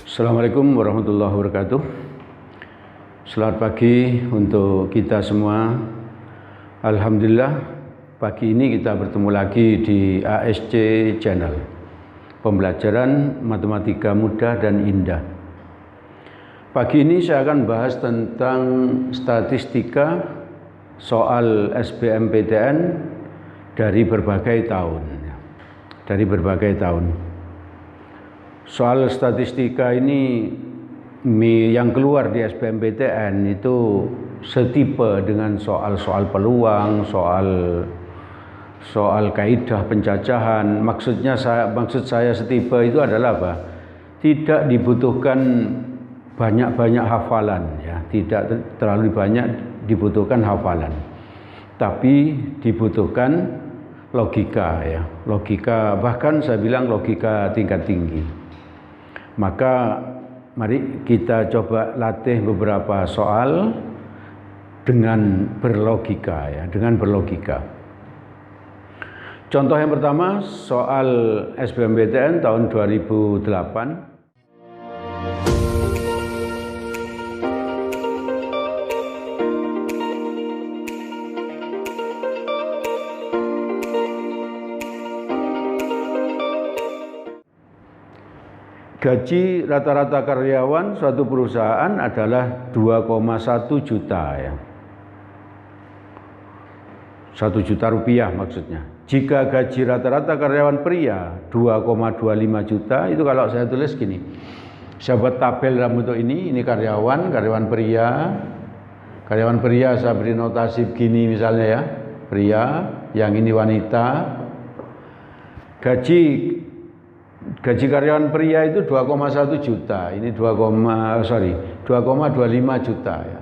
Assalamualaikum warahmatullahi wabarakatuh. Selamat pagi untuk kita semua. Alhamdulillah, pagi ini kita bertemu lagi di ASC Channel, pembelajaran matematika mudah dan indah. Pagi ini saya akan bahas tentang statistika soal SBMPTN dari berbagai tahun. Soal statistika ini yang keluar di SBMPTN itu setipe dengan soal-soal peluang, soal kaidah pencacahan. Maksud saya setipe itu adalah apa? Tidak dibutuhkan banyak-banyak hafalan, ya. Tidak terlalu banyak dibutuhkan hafalan, tapi dibutuhkan logika, ya. Logika, bahkan saya bilang logika tingkat tinggi. Maka mari kita coba latih beberapa soal dengan berlogika, ya, dengan berlogika. Contoh yang pertama, soal SBMPTN tahun 2008. Gaji rata-rata karyawan suatu perusahaan adalah 2,1 juta, ya. 1 juta rupiah maksudnya. Jika gaji rata-rata karyawan pria 2,25 juta, itu kalau saya tulis gini. Saya buat tabel dalam bentuk ini karyawan pria. Karyawan pria saya beri notasi begini misalnya, ya. Pria, yang ini wanita. Gaji karyawan pria itu 2,1 juta, ini 2,25 juta, ya.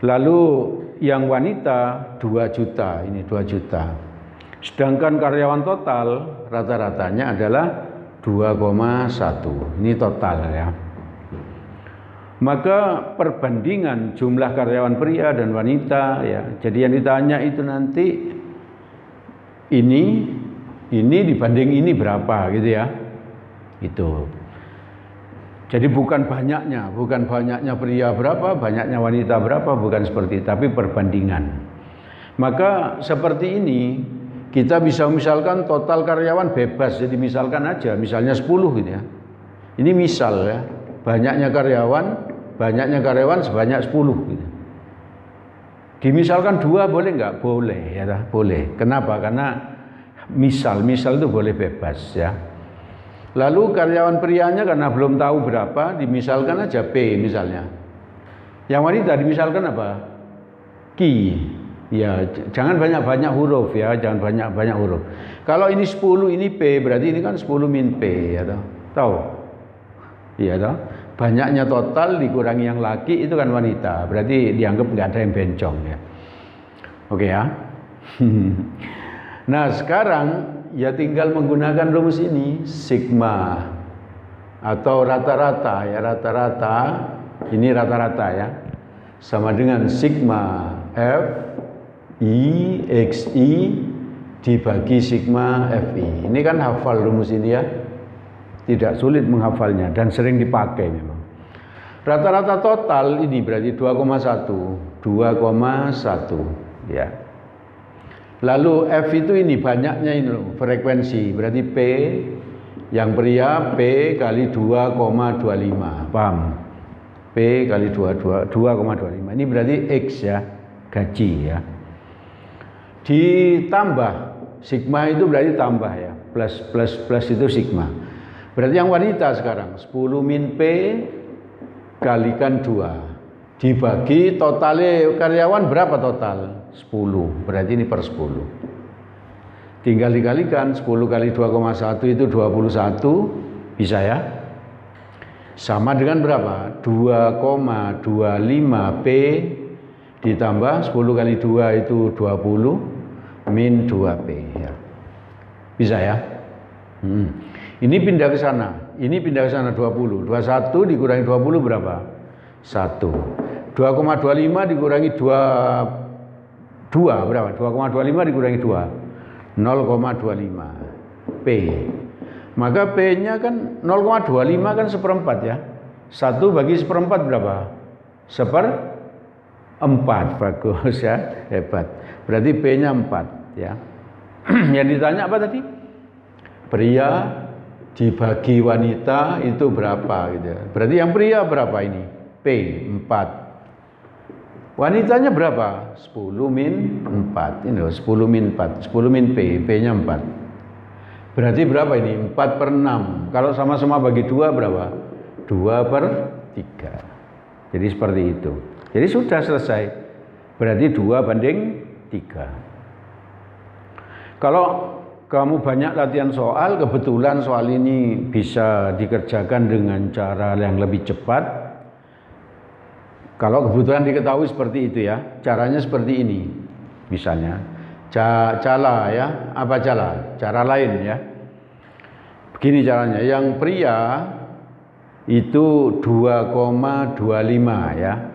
Lalu yang wanita 2 juta, ini 2 juta. Sedangkan karyawan total rata-ratanya adalah 2,1, ini total, ya. Maka perbandingan jumlah karyawan pria dan wanita, ya. Jadi yang ditanya itu nanti ini dibanding ini berapa, gitu, ya. Itu. Jadi bukan banyaknya pria berapa, banyaknya wanita berapa, bukan seperti itu, tapi perbandingan. Maka seperti ini kita bisa misalkan total karyawan bebas, jadi misalkan aja, misalnya 10 gitu, ya. Ini misal, ya. Banyaknya karyawan sebanyak 10 gitu. Dimisalkan 2 boleh nggak? Boleh, ya, boleh. Kenapa? Karena misal itu boleh bebas, ya. Lalu karyawan prianya karena belum tahu berapa, dimisalkan aja P misalnya. Yang wanita dimisalkan apa? Q. Ya, jangan banyak-banyak huruf, ya, jangan banyak-banyak huruf. Kalau ini 10, ini P, berarti ini kan 10 min P, ya toh. Tahu? Iya toh? Banyaknya total dikurangi yang laki itu kan wanita, berarti dianggap nggak ada yang bencong, ya. Oke, ya. Nah, sekarang ya tinggal menggunakan rumus ini, sigma atau rata-rata, ya, rata-rata, ini rata-rata, ya, sama dengan sigma F I X I dibagi sigma F I. Ini kan hafal rumus ini, ya, tidak sulit menghafalnya dan sering dipakai memang. Rata-rata total ini berarti 2,1, ya. Lalu F itu ini banyaknya ini loh, frekuensi, berarti P yang pria P kali 2,25, paham? P kali 2,25, ini berarti X, ya, gaji, ya. Ditambah sigma itu berarti tambah, ya, plus itu sigma. Berarti yang wanita sekarang 10 min P kalikan 2 dibagi totalnya karyawan berapa total? 10, berarti ini per 10. Tinggal dikalikan, 10 kali 2,1 itu 21, bisa, ya. Sama dengan berapa? 2,25 P ditambah 10 kali 2 itu 20 min 2P, ya. Bisa, ya. Ini pindah ke sana, 20. 21 dikurangi 20 berapa? 1. 2,25 dikurangi 2 berapa? 2,25 dikurangi 2. 0,25 P. Maka P-nya kan 0,25 kan seperempat ya. 1 bagi seperempat berapa? Seperempat. Bagus ya, hebat. Berarti P-nya 4 ya. Yang ditanya apa tadi? Pria dibagi wanita itu berapa gitu ya. Berarti yang pria berapa ini? P 4. Wanitanya berapa? 10 min 4. Ini loh, 10 min 4. 10 min P, P-nya 4. Berarti berapa ini? 4 per 6. Kalau sama-sama bagi 2 berapa? 2 per 3. Jadi seperti itu. Jadi sudah selesai. Berarti 2 banding 3. Kalau kamu banyak latihan soal, kebetulan soal ini bisa dikerjakan dengan cara yang lebih cepat. Kalau kebetulan diketahui seperti itu ya, caranya seperti ini. Misalnya, cala ya, apa cala? Cara lain ya. Begini caranya, yang pria itu 2,25 ya.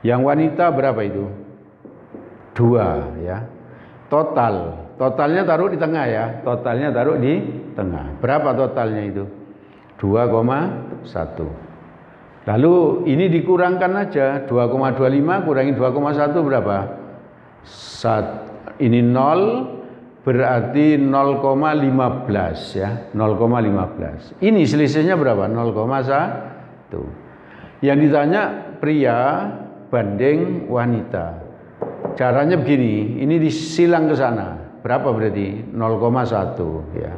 Yang wanita berapa itu? 2 ya. Totalnya taruh di tengah ya. Totalnya taruh di tengah. Berapa totalnya itu? 2,1. Lalu ini dikurangkan aja. 2,25 kurangi 2,1 berapa? Ini 0 berarti 0,15 ya. 0,15. Ini selisihnya berapa? 0,1. Yang ditanya pria banding wanita. Caranya begini, ini disilang ke sana. Berapa berarti? 0,1 ya.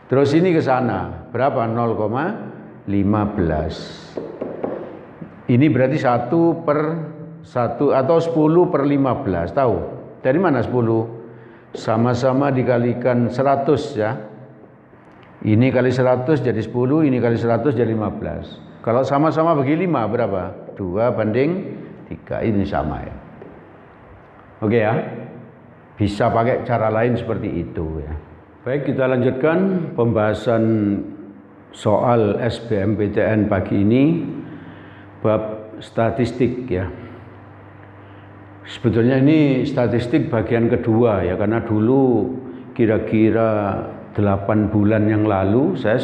Terus ini ke sana. Berapa? 0,15. Ini berarti 1 per 1 atau 10 per 15. Tahu? Dari mana 10? Sama-sama dikalikan 100 ya. Ini kali 100 jadi 10, ini kali 100 jadi 15. Kalau sama-sama bagi 5 berapa? 2 banding 3. Ini sama ya. Oke ya. Bisa pakai cara lain seperti itu ya. Baik, kita lanjutkan pembahasan soal SBMPTN pagi ini bab statistik ya. Sebetulnya ini statistik bagian kedua ya, karena dulu kira-kira 8 bulan yang lalu saya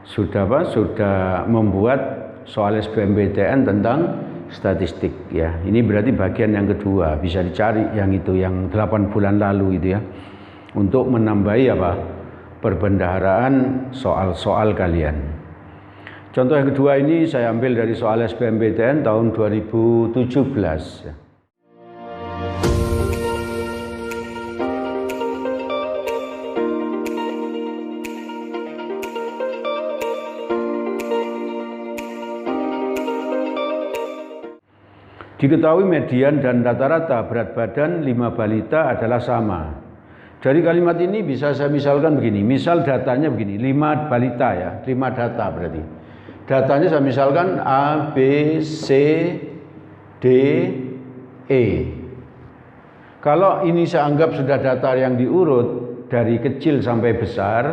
sudah membuat soal SBMPTN tentang statistik ya. Ini berarti bagian yang kedua, bisa dicari yang itu yang 8 bulan lalu itu ya. Untuk menambahi perbendaharaan soal-soal kalian. Contoh yang kedua ini saya ambil dari soal SBMPTN tahun 2017 ya. Diketahui median dan rata-rata berat badan 5 balita adalah sama. Dari kalimat ini bisa saya misalkan begini. Misal datanya begini, 5 balita ya, 5 data berarti. Datanya saya misalkan A, B, C, D, E. Kalau ini saya anggap sudah data yang diurut dari kecil sampai besar,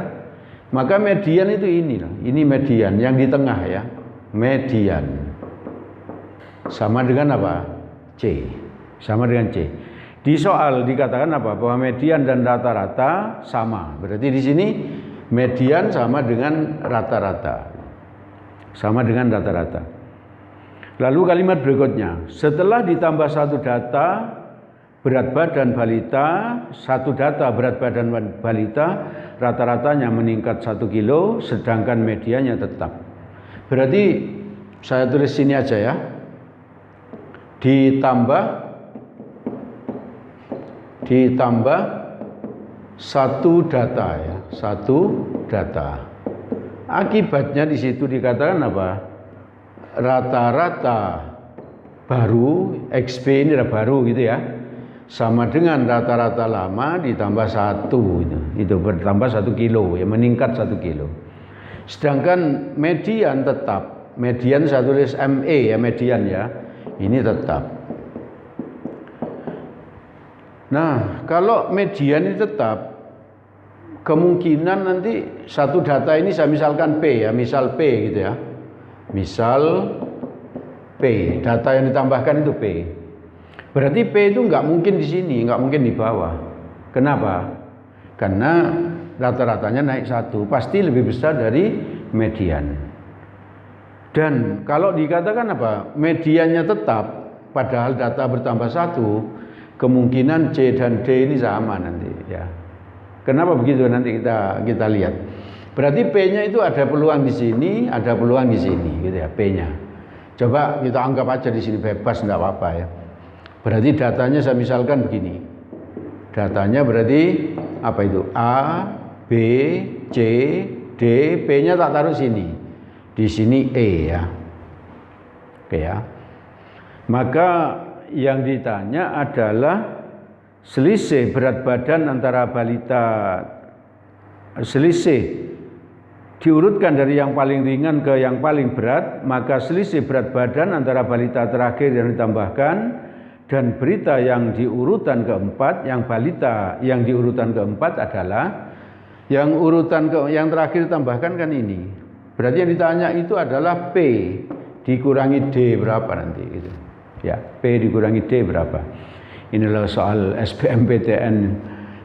maka median itu ini loh. Ini median yang di tengah ya. Median. Sama dengan apa? C. Sama dengan C. Di soal dikatakan apa? Bahwa median dan rata-rata sama. Berarti di sini median sama dengan rata-rata. Sama dengan rata-rata. Lalu kalimat berikutnya. Setelah ditambah satu data berat badan balita, satu data berat badan balita, rata-ratanya meningkat 1 kilo, sedangkan mediannya tetap. Berarti saya tulis sini aja ya. Ditambah satu data ya, satu data. Akibatnya di situ dikatakan apa? Rata-rata baru XP ini baru gitu ya, sama dengan rata-rata lama ditambah 1 itu bertambah 1 kilo ya, meningkat 1 kilo. Sedangkan median tetap, median saya tulis ME ya, median ya. Ini tetap. Nah, kalau median ini tetap, kemungkinan nanti satu data ini saya misalkan P ya, misal P gitu ya. Misal P, data yang ditambahkan itu P. Berarti P itu nggak mungkin di sini, nggak mungkin di bawah. Kenapa? Karena rata-ratanya naik 1, pasti lebih besar dari median. Dan kalau dikatakan apa? Mediannya tetap, padahal data bertambah 1, kemungkinan C dan D ini sama nanti ya. Kenapa begitu nanti kita lihat. Berarti P-nya itu ada peluang di sini, ada peluang di sini gitu ya, P-nya. Coba kita anggap aja di sini bebas enggak apa-apa ya. Berarti datanya saya misalkan begini. Datanya berarti apa itu? A, B, C, D, P-nya tak taruh sini. Di sini E ya. Oke ya. Maka yang ditanya adalah selisih berat badan antara balita, selisih diurutkan dari yang paling ringan ke yang paling berat, maka selisih berat badan antara balita terakhir yang ditambahkan dan berita yang di urutan keempat, yang balita yang di urutan keempat adalah yang yang terakhir ditambahkan kan ini. Berarti yang ditanya itu adalah P dikurangi D berapa nanti gitu. Ya, P dikurangi D berapa. Inilah soal SBMPTN,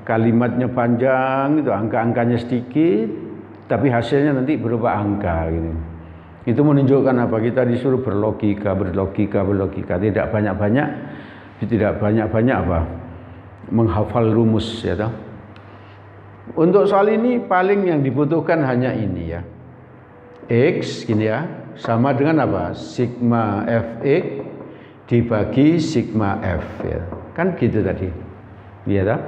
kalimatnya panjang itu, angka-angkanya sedikit, tapi hasilnya nanti berupa angka gitu. Itu menunjukkan apa? Kita disuruh berlogika, tidak banyak apa? Menghafal rumus ya toh. Untuk soal ini paling yang dibutuhkan hanya ini ya. X gini ya, sama dengan apa? Sigma Fx dibagi sigma F ya. Kan gitu tadi. Iya toh?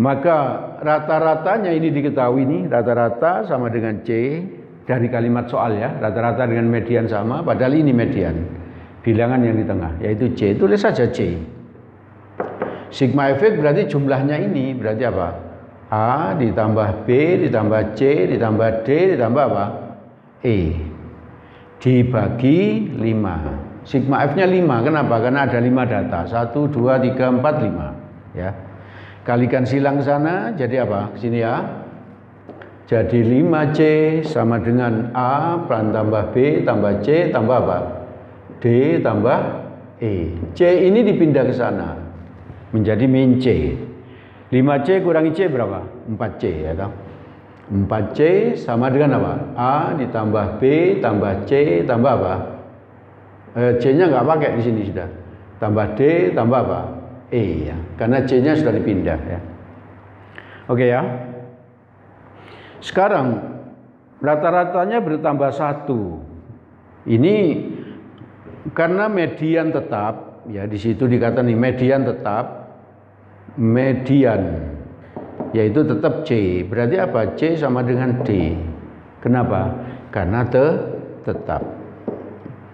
Maka rata-ratanya ini diketahui nih, rata-rata sama dengan C dari kalimat soal ya, rata-rata dengan median sama, padahal ini median. Bilangan yang di tengah, yaitu C, tulis saja C. Sigma Fx berarti jumlahnya ini, berarti apa? A ditambah B ditambah C ditambah D ditambah apa? E. Dibagi 5. Sigma F-nya 5, kenapa? Karena ada 5 data, 1, 2, 3, 4, 5 ya. Kalikan silang ke sana, jadi apa? Ke sini ya. Jadi 5C sama dengan A tambah B tambah C tambah apa? D tambah E. C ini dipindah ke sana menjadi min C. 5C kurangi C berapa? 4C ya toh. 4C sama dengan apa? A ditambah B tambah C tambah apa? C-nya nggak pakai di sini sudah. Tambah D tambah apa? E ya. Karena C-nya sudah dipindah ya. Oke ya. Sekarang rata-ratanya bertambah 1. Ini karena median tetap ya, di situ dikatakan nih median tetap, median yaitu tetap C. Berarti apa? C sama dengan D. Kenapa? Karena tetap.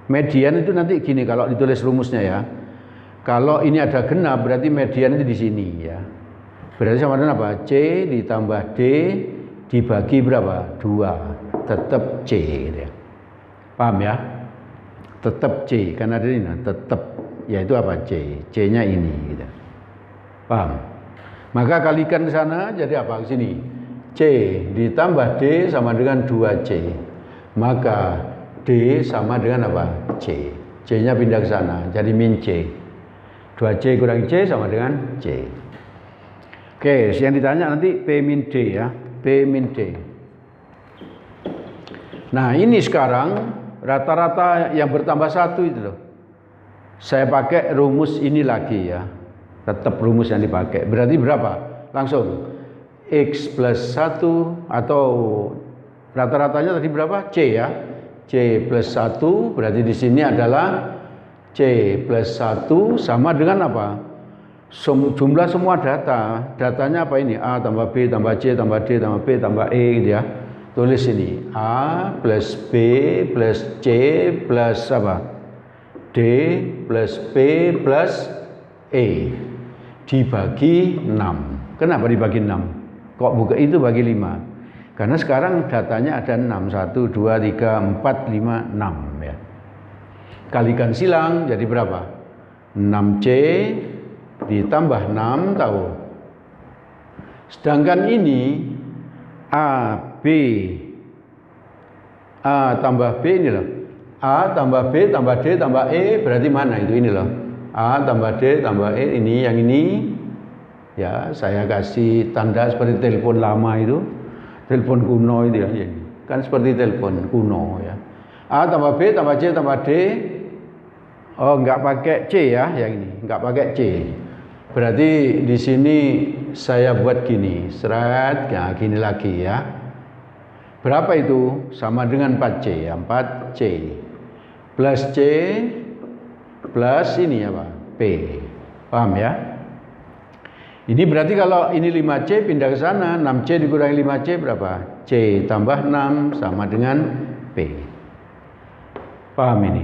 Median itu nanti gini kalau ditulis rumusnya ya. Kalau ini ada genap berarti median itu di sini ya. Berarti sama dengan apa? C ditambah D dibagi berapa? 2. Tetap C gitu ya. Paham ya? Tetap C karena ada ini tetap, yaitu apa? C. C-nya ini gitu. Paham? Maka kalikan ke sana jadi apa? Ke sini. C ditambah D sama dengan 2C. Maka D sama dengan apa? C. C-nya pindah ke sana jadi min C. 2C kurangi C sama dengan C. Oke, yang ditanya nanti P min D ya. P min D. Nah ini sekarang rata-rata yang bertambah 1 itu loh. Saya pakai rumus ini lagi ya. Tetap rumus yang dipakai. Berarti berapa? Langsung X plus 1 atau rata-ratanya tadi berapa? C ya. C plus 1 berarti di sini adalah C plus 1 sama dengan apa? Jumlah semua data. Datanya apa ini? A tambah B tambah C tambah D tambah B tambah E gitu ya. Tulis ini A plus B plus C plus apa? D plus B plus E dibagi 6. Kenapa dibagi 6? Kok bukan itu bagi 5? Karena sekarang datanya ada 6. 1, 2, 3, 4, 5, 6 ya. Kalikan silang jadi berapa? 6C ditambah 6 tahu. Sedangkan ini A, B, A tambah B ini loh. A tambah B tambah D tambah E berarti mana itu? Ini loh. A tambah D tambah E, ini yang ini. Ya, saya kasih tanda seperti telepon lama itu. Telepon kuno itu ya. Kan seperti telepon kuno ya. A tambah B tambah C tambah D. Oh, enggak pakai C ya, yang ini. Enggak pakai C. Berarti di sini saya buat gini. Seret, ya gini lagi ya. Berapa itu? Sama dengan 4C ya, 4C. Plus C plus ini apa? P. Paham ya? Ini berarti kalau ini 5C pindah ke sana, 6C dikurangi 5C berapa? C tambah 6 sama dengan P. Paham ini?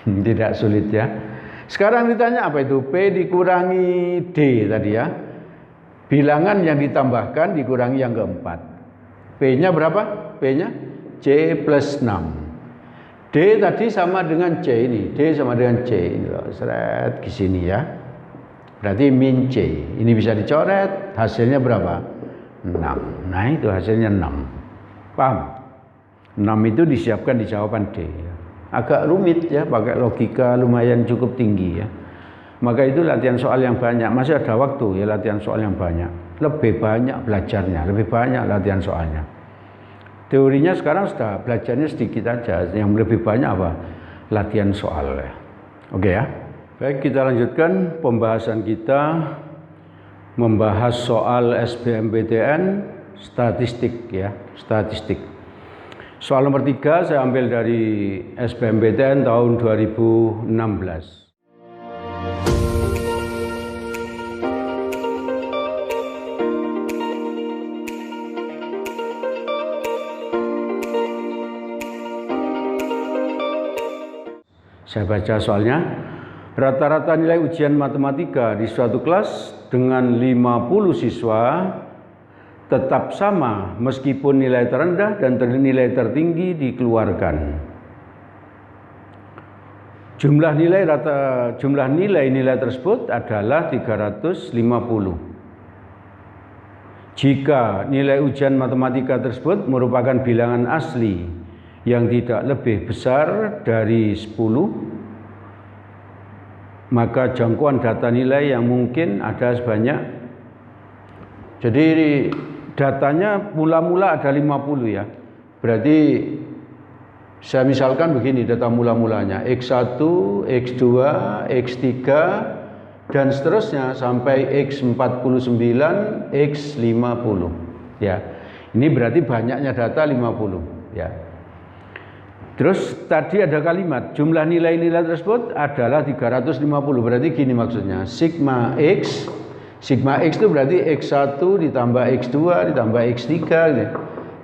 Tidak sulit ya. Sekarang ditanya apa itu? P dikurangi D tadi ya. Bilangan yang ditambahkan dikurangi yang keempat. P-nya berapa? P-nya C plus 6. D tadi sama dengan C ini. D sama dengan C ini loh. Seret ke sini ya. Berarti min C. Ini bisa dicoret. Hasilnya berapa? 6. Nah itu hasilnya 6. Paham? 6 itu disiapkan di jawaban D. Agak rumit ya, pakai logika lumayan cukup tinggi ya. Maka itu latihan soal yang banyak. Masih ada waktu ya latihan soal yang banyak. Lebih banyak belajarnya, lebih banyak latihan soalnya. Teorinya sekarang sudah belajarnya sedikit aja. Yang lebih banyak apa? Latihan soal ya. Oke ya. Baik, kita lanjutkan pembahasan kita membahas soal SBMPTN statistik ya, statistik. Soal nomor 3 saya ambil dari SBMPTN tahun 2016. Saya baca soalnya. Rata-rata nilai ujian matematika di suatu kelas dengan 50 siswa tetap sama meskipun nilai terendah dan nilai tertinggi dikeluarkan. Jumlah nilai tersebut adalah 350. Jika nilai ujian matematika tersebut merupakan bilangan asli yang tidak lebih besar dari 10, maka jangkauan data nilai yang mungkin ada sebanyak. Jadi datanya mula-mula ada 50 ya. Berarti saya misalkan begini data mula-mulanya X1, X2, X3 dan seterusnya sampai X49, X50 ya. Ini berarti banyaknya data 50 ya. Terus tadi ada kalimat jumlah nilai-nilai tersebut adalah 350. Berarti gini maksudnya, sigma X itu berarti X1 ditambah X2 ditambah X3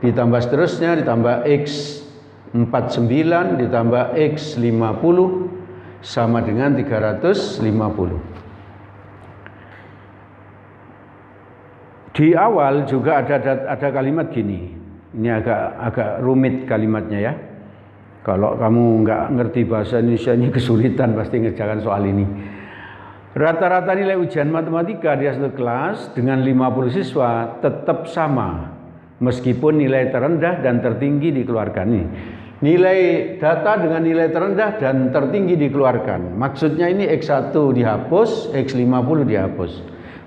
ditambah seterusnya ditambah X49 ditambah X50 sama dengan 350. Di awal juga ada kalimat gini. Ini agak rumit kalimatnya ya. Kalau kamu nggak ngerti bahasa Indonesia ini kesulitan pasti ngerjakan soal ini. Rata-rata nilai ujian matematika di satu kelas dengan 50 siswa tetap sama meskipun nilai terendah dan tertinggi dikeluarkan. Nih, nilai data dengan nilai terendah dan tertinggi dikeluarkan. Maksudnya ini X1 dihapus, X50 dihapus.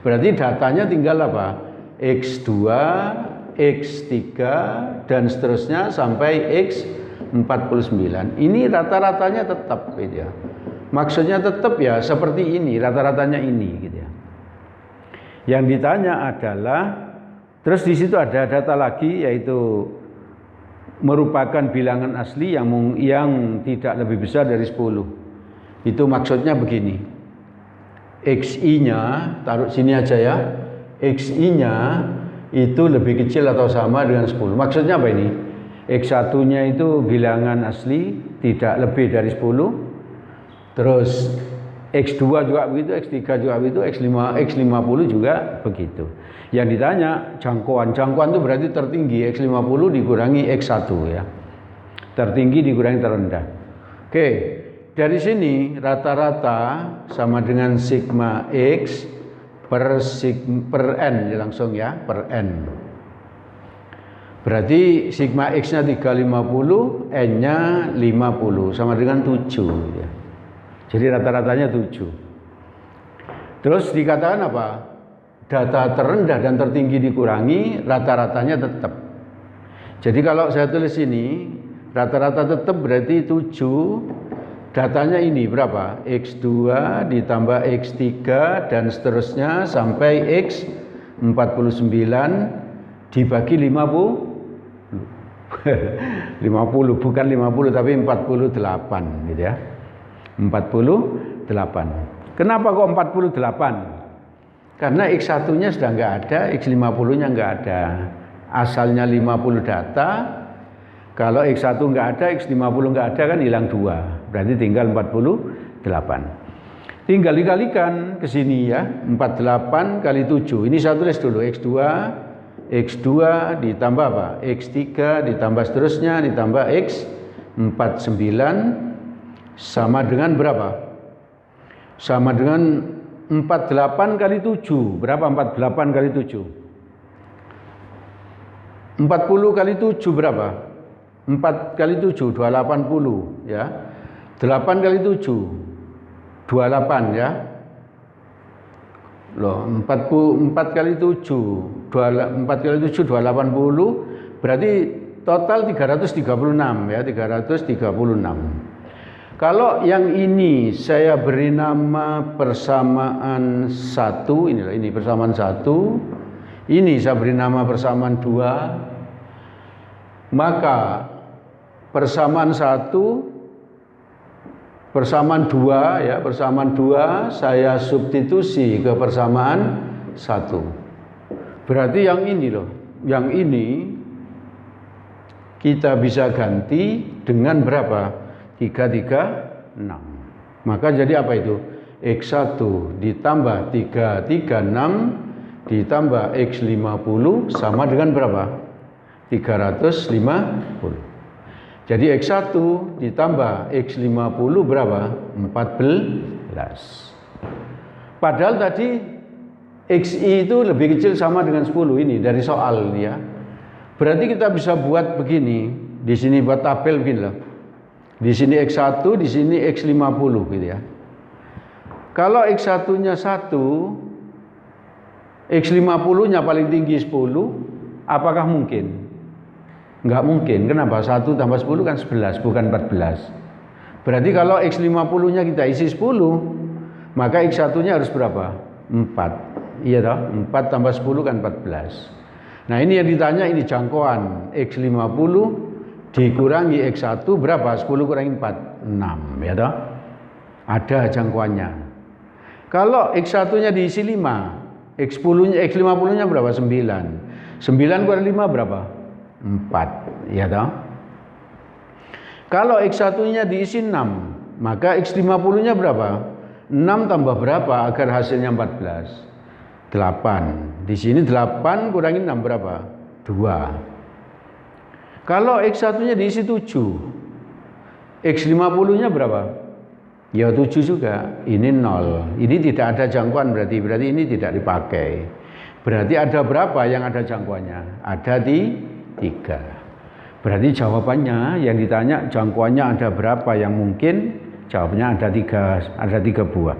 Berarti datanya tinggal apa? X2, X3 dan seterusnya sampai X49. Ini rata-ratanya tetap gitu ya. Maksudnya tetap ya seperti ini, rata-ratanya ini gitu ya. Yang ditanya adalah terus di situ ada data lagi yaitu merupakan bilangan asli yang tidak lebih besar dari 10. Itu maksudnya begini. XI-nya taruh sini aja ya. XI-nya itu lebih kecil atau sama dengan 10. Maksudnya apa ini? X1-nya itu bilangan asli tidak lebih dari 10. Terus X2 juga begitu, X3 juga begitu, X50 juga begitu. Yang ditanya jangkauan itu berarti tertinggi X50 dikurangi X1 ya. Tertinggi dikurangi terendah. Oke, dari sini rata-rata sama dengan sigma X per N ya langsung ya, per N. Berarti sigma X-nya 350, N-nya 50 sama dengan 7 ya. Jadi rata-ratanya 7. Terus dikatakan apa? Data terendah dan tertinggi dikurangi, rata-ratanya tetap. Jadi kalau saya tulis ini, rata-rata tetap berarti 7. Datanya ini berapa? X2 ditambah X3 dan seterusnya sampai X49 dibagi 50. 50 bukan 50 tapi 48 gitu ya. 48. Kenapa kok 48? Karena X1-nya sudah nggak ada, X50-nya nggak ada. Asalnya 50 data. Kalau X1 nggak ada, X50 nggak ada kan hilang 2. Berarti tinggal 48. Tinggal dikalikan ke sini ya. 48 kali 7. Ini saya tulis dulu X2 ditambah apa? X3 ditambah seterusnya ditambah X49 sama dengan berapa? Sama dengan 48 kali 7. Berapa 48 kali 7? 40 kali 7 berapa? 4 kali 7 280 ya. 8 kali 7 28 ya. Loh, 4 kali 7 4 kali 7 280 berarti total 336 ya, 336. Kalau yang ini saya beri nama persamaan 1, ini persamaan 1. Ini saya beri nama persamaan 2. Maka persamaan 1 persamaan 2 ya, persamaan 2 saya substitusi ke persamaan 1. Berarti yang ini loh, yang ini kita bisa ganti dengan berapa? 336. Maka jadi apa itu? X1 ditambah 336 ditambah X50 sama dengan berapa? 350. Jadi X1 ditambah X50 berapa? 14. Padahal tadi XI itu lebih kecil sama dengan 10 ini dari soal ya. Berarti kita bisa buat begini. Di sini buat tabel begini loh. Di sini X1, di sini X50 gitu ya. Kalau X1-nya 1, X50-nya paling tinggi 10, apakah mungkin? Enggak mungkin. Kenapa? 1 tambah 10 kan 11, bukan 14. Berarti kalau X50-nya kita isi 10, maka X1-nya harus berapa? 4. Iya toh? 4 tambah 10 kan 14. Nah ini yang ditanya, ini jangkauan X50 dikurangi X1 berapa? 10 kurangi 4, 6 ya toh? Ada jangkauannya. Kalau X1-nya diisi 5, X50-nya berapa? 9. 9 kurangi 5 berapa? 4 ya toh? Kalau X1-nya diisi 6, maka X50-nya berapa? 6 tambah berapa agar hasilnya 14? 8. Di sini 8 kurangi 6 berapa? 2. Kalau X1-nya diisi 7, X50-nya berapa? Ya 7 juga. Ini 0. Ini tidak ada jangkauan berarti ini tidak dipakai. Berarti ada berapa yang ada jangkauannya? Ada di 3. Berarti jawabannya yang ditanya jangkauannya ada berapa yang mungkin? Jawabnya ada 3 buah.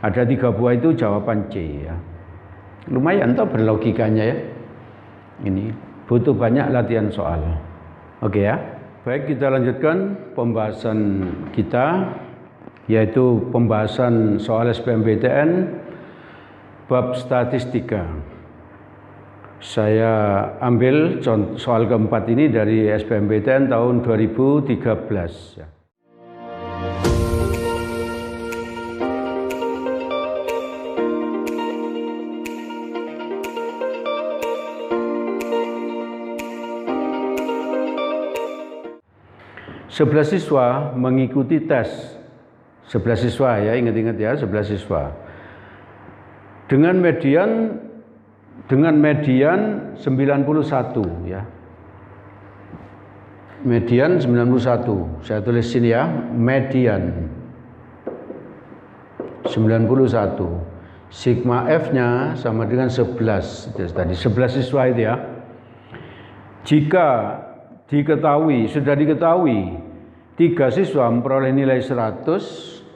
Ada 3 buah itu jawaban C ya. Lumayan toh berlogikanya ya. Ini butuh banyak latihan soal. Oke ya. Baik, kita lanjutkan pembahasan kita, yaitu pembahasan soal SBMPTN bab statistika. Saya ambil soal keempat ini dari SBMPTN tahun 2013 ya. Sebelas siswa mengikuti tes. 11 siswa ya, ingat-ingat ya, 11 siswa. Dengan median 91 ya. Median 91. Saya tulis sini ya, median 91. Sigma F-nya sama dengan 11. Tadi 11 siswa itu ya. Jika sudah diketahui 3 siswa memperoleh nilai 100,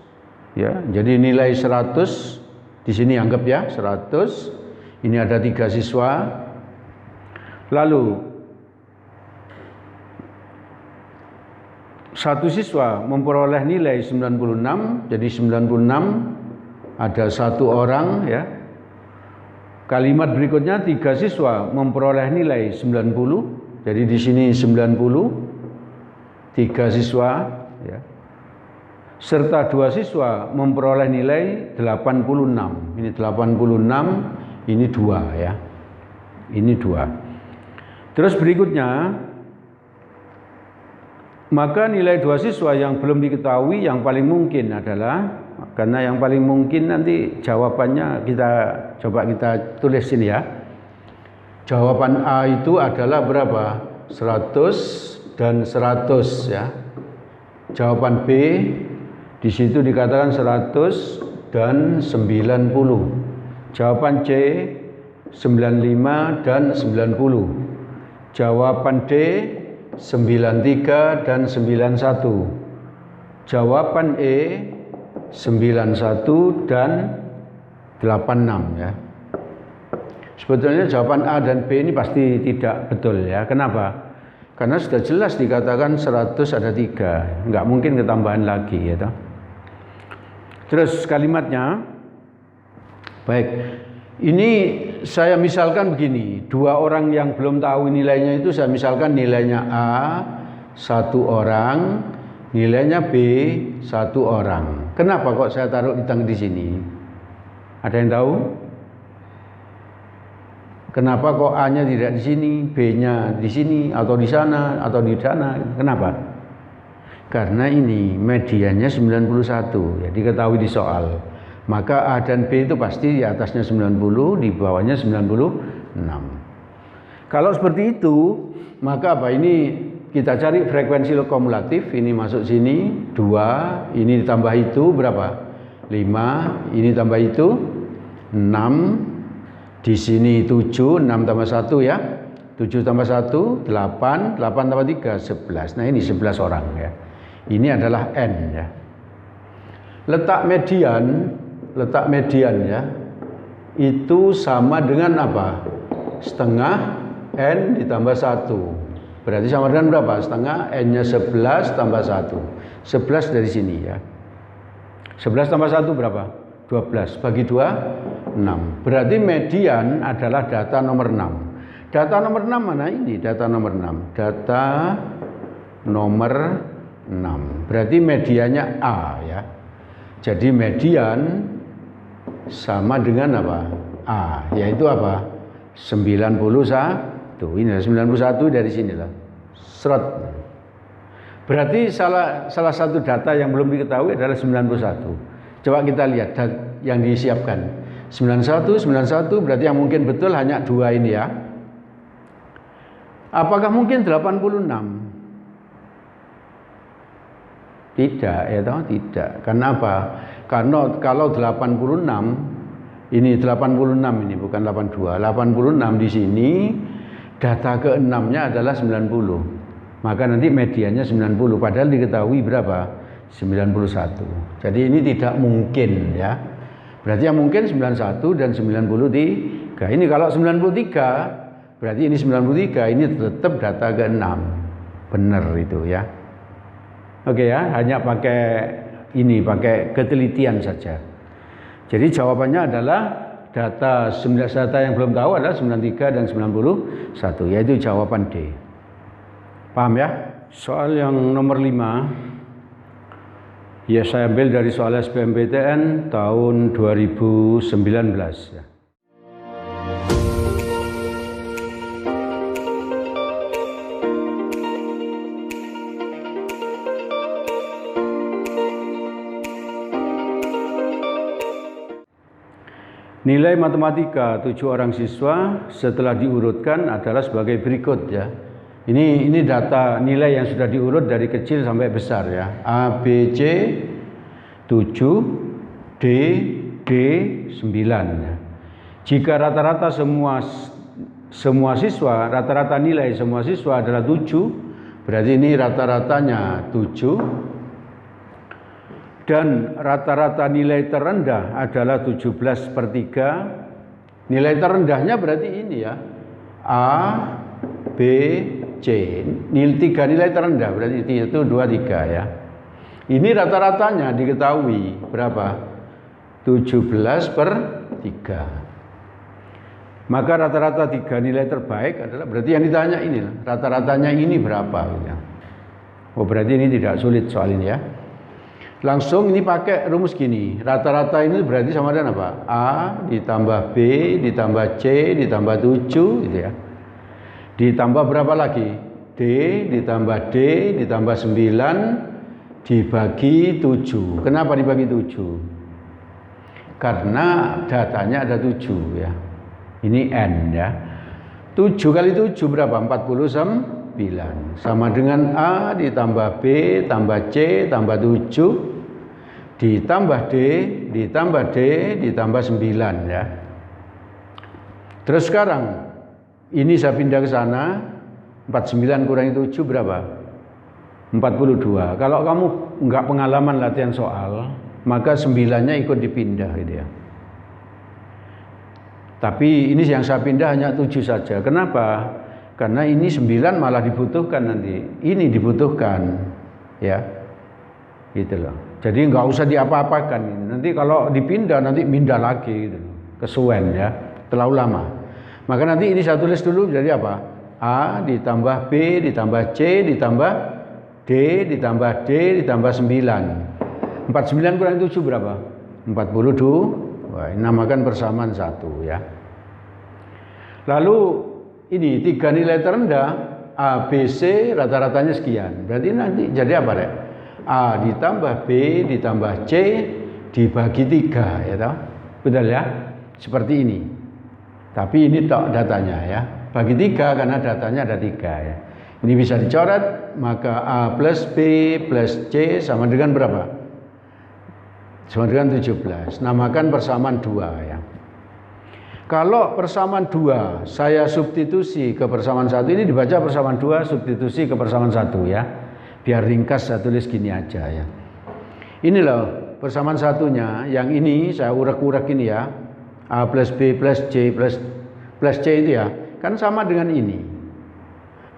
Ya, jadi nilai 100 di sini anggap ya 100. Ini ada 3 siswa. Lalu satu siswa memperoleh nilai 96, jadi 96 ada 1 orang ya. Kalimat berikutnya 3 siswa memperoleh nilai 90, jadi di sini 90, 3 siswa ya. Serta 2 siswa memperoleh nilai 86. Ini 86, ini 2 ya. Ini 2. Terus berikutnya, maka nilai 2 siswa yang belum diketahui yang paling mungkin adalah, karena yang paling mungkin nanti jawabannya coba kita tulis sini ya. Jawaban A itu adalah berapa? 100 dan 100 ya. Jawaban B di situ dikatakan 100 dan 90. Jawaban C 95 dan 90. Jawaban D 93 dan 91. Jawaban E 91 dan 86 ya. Sebetulnya jawaban A dan B ini pasti tidak betul ya. Kenapa? Karena sudah jelas dikatakan 100 ada 3, nggak mungkin ketambahan lagi ya toh. Terus kalimatnya, baik, ini saya misalkan begini, 2 orang yang belum tahu nilainya itu saya misalkan nilainya A 1 orang, nilainya B 1 orang. Kenapa kok saya taruh di sini? Ada yang tahu? Kenapa kok A-nya tidak di sini, B-nya di sini atau di sana atau di sana? Kenapa? Karena ini mediannya 91, ya diketahui di soal. Maka A dan B itu pasti di atasnya 90, di bawahnya 96. Kalau seperti itu, maka apa ini? Kita cari frekuensi kumulatif, ini masuk sini 2, ini ditambah itu berapa? 5, ini tambah itu 6, di sini 7, 6 tambah 1 ya. 7 tambah 1, 8, 8 tambah 3, 11. Nah ini 11 orang ya. Ini adalah N ya. Letak median ya, itu sama dengan apa? Setengah N ditambah 1. Berarti sama dengan berapa? Setengah N-nya 11 tambah 1. 11 dari sini ya. 11 tambah 1 berapa? 12. Bagi 2, 6. Berarti median adalah data nomor 6. Data nomor 6 mana ini? Data nomor 6. Data nomor 6. Berarti mediannya A ya. Jadi median sama dengan apa? A, yaitu apa? 91. Ini 91 dari sinilah. Seret. Berarti salah satu data yang belum diketahui adalah 91. Coba kita lihat yang disiapkan. 91 berarti yang mungkin betul hanya 2 ini ya. Apakah mungkin 86? Tidak ya toh, tidak. Karena apa? Karena kalau 86 ini 86 ini bukan 82. 86 di sini data ke-6-nya adalah 90. Maka nanti mediannya 90 padahal diketahui berapa? 91. Jadi ini tidak mungkin ya. Berarti yang mungkin 91 dan 93. Ini kalau 93 berarti ini 93, ini tetap data ke-6. Benar itu ya. Oke ya, hanya pakai ketelitian saja. Jadi jawabannya adalah data yang belum tahu adalah 93 dan 91, yaitu jawaban D. Paham ya? Soal yang nomor 5 ya saya ambil dari soal SBMPTN tahun 2019 ya. Nilai matematika 7 orang siswa setelah diurutkan adalah sebagai berikut ya. Ini data nilai yang sudah diurut dari kecil sampai besar ya. A, B, C 7, D 9 ya. Jika rata-rata semua siswa, rata-rata nilai semua siswa adalah 7, berarti ini rata-ratanya 7. Dan rata-rata nilai terendah adalah 17/3. Nilai terendahnya berarti ini ya. A, B, C. Tiga nilai terendah berarti itu 2, 3 ya. Ini rata-ratanya diketahui berapa? 17/3. Maka rata-rata 3 nilai terbaik adalah berarti yang ditanya ini rata-ratanya ini berapa gitu ya. Oh berarti ini tidak sulit soal ini ya. Langsung ini pakai rumus gini. Rata-rata ini berarti sama dengan apa? A ditambah B ditambah C ditambah 7 gitu ya. Ditambah berapa lagi? D ditambah D ditambah 9 dibagi 7. Kenapa dibagi 7? Karena datanya ada 7 ya. Ini N ya. 7 kali 7 berapa? 49. Sama dengan A ditambah B tambah C tambah 7 ditambah D ditambah D ditambah 9 ya. Terus sekarang ini saya pindah ke sana. 49 kurangi 7 berapa? 42. Kalau kamu enggak pengalaman latihan soal, maka 9-nya ikut dipindah gitu ya. Tapi ini yang saya pindah hanya 7 saja. Kenapa? Karena ini 9 malah dibutuhkan nanti. Ini dibutuhkan ya. Gitu loh. Jadi nggak usah diapa-apakan. Nanti kalau dipindah nanti pindah lagi gitu. Kesuwen ya. Terlalu lama. Maka nanti ini saya tulis dulu jadi apa? A ditambah B ditambah C ditambah D ditambah D ditambah 9. 49 kurang 7 berapa? 42. Wah, ini namakan persamaan 1 ya. Lalu ini 3 nilai terendah A, B, C rata-ratanya sekian. Berarti nanti jadi apa Rek? A ditambah B ditambah C dibagi 3 ya toh? Betul ya? Seperti ini. Tapi ini tok datanya ya. Bagi 3 karena datanya ada 3 ya. Ini bisa dicoret, maka A plus B plus C sama dengan berapa? Sama dengan 17. Namakan persamaan 2 ya. Kalau persamaan 2 saya substitusi ke persamaan 1, ini dibaca persamaan 2 substitusi ke persamaan 1 ya. Biar ringkas saya tulis gini aja ya. Ini loh persamaan satunya, yang ini saya urak-urak ini ya. A plus B plus C plus C itu ya, kan sama dengan ini.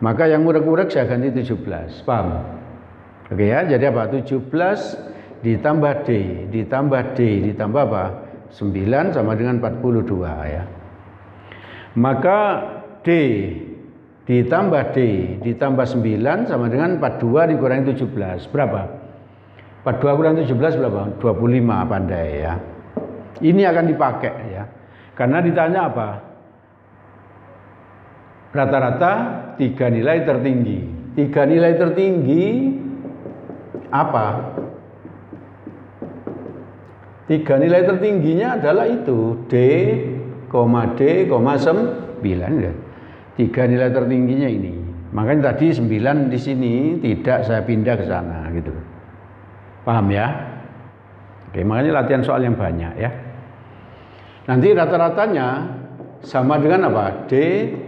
Maka yang urak-urak saya ganti 17, paham? Oke ya, jadi apa? 17 ditambah D ditambah D ditambah apa? 9 sama dengan 42 ya. Maka D ditambah D ditambah 9 sama dengan 42 dikurangi 17. Berapa? 42 kurang 17 berapa? 25 pandai ya. Ini akan dipakai ya. Karena ditanya apa? Rata-rata 3 nilai tertinggi. 3 nilai tertinggi apa? 3 nilai tertingginya adalah itu D, D, 9 ya. 3 nilai tertingginya ini. Makanya tadi 9 di sini tidak saya pindah ke sana gitu. Paham ya? Oke, makanya latihan soal yang banyak ya. Nanti rata-ratanya sama dengan apa? D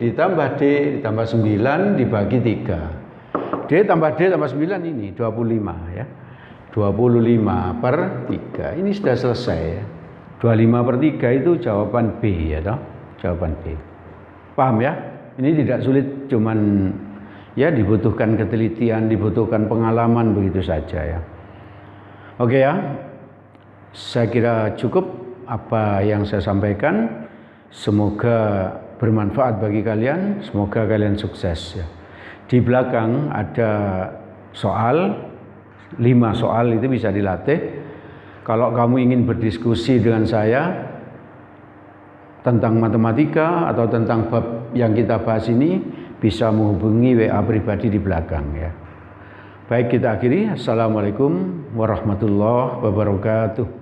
ditambah D ditambah 9 dibagi 3. D tambah D tambah 9 ini 25 ya. 25/3. Ini sudah selesai ya. 25/3 itu jawaban B ya toh? Jawaban B. Paham ya? Ini tidak sulit, cuman ya dibutuhkan ketelitian, dibutuhkan pengalaman begitu saja ya. Oke ya. Saya kira cukup apa yang saya sampaikan. Semoga bermanfaat bagi kalian, semoga kalian sukses ya. Di belakang ada soal 5 soal itu bisa dilatih. Kalau kamu ingin berdiskusi dengan saya tentang matematika atau tentang bab yang kita bahas ini, bisa menghubungi WA pribadi di belakang ya. Baik, kita akhiri. Assalamualaikum warahmatullahi wabarakatuh.